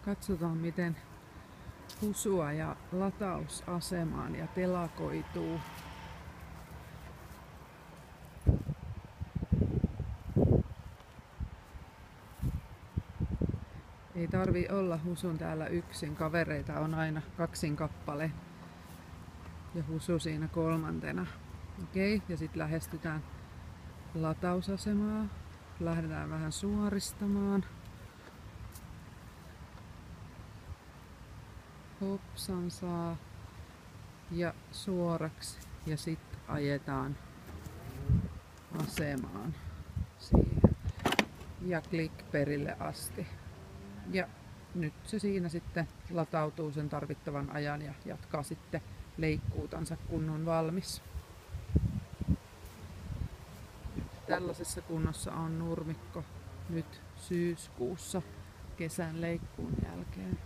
Katsotaan miten Husua ja latausasemaan ja telakoituu. Ei tarvi olla Husun täällä yksin, kavereita on aina 2 kappale ja Husu siinä 3. Okei, ja sitten lähestytään latausasemaa. Lähdetään vähän suoristamaan. Hopsan saa ja suoraksi ja sitten ajetaan asemaan siihen ja klik perille asti. Ja nyt se siinä sitten latautuu sen tarvittavan ajan ja jatkaa sitten leikkuutansa kun on valmis. Tällaisessa kunnossa on nurmikko nyt syyskuussa kesän leikkuun jälkeen.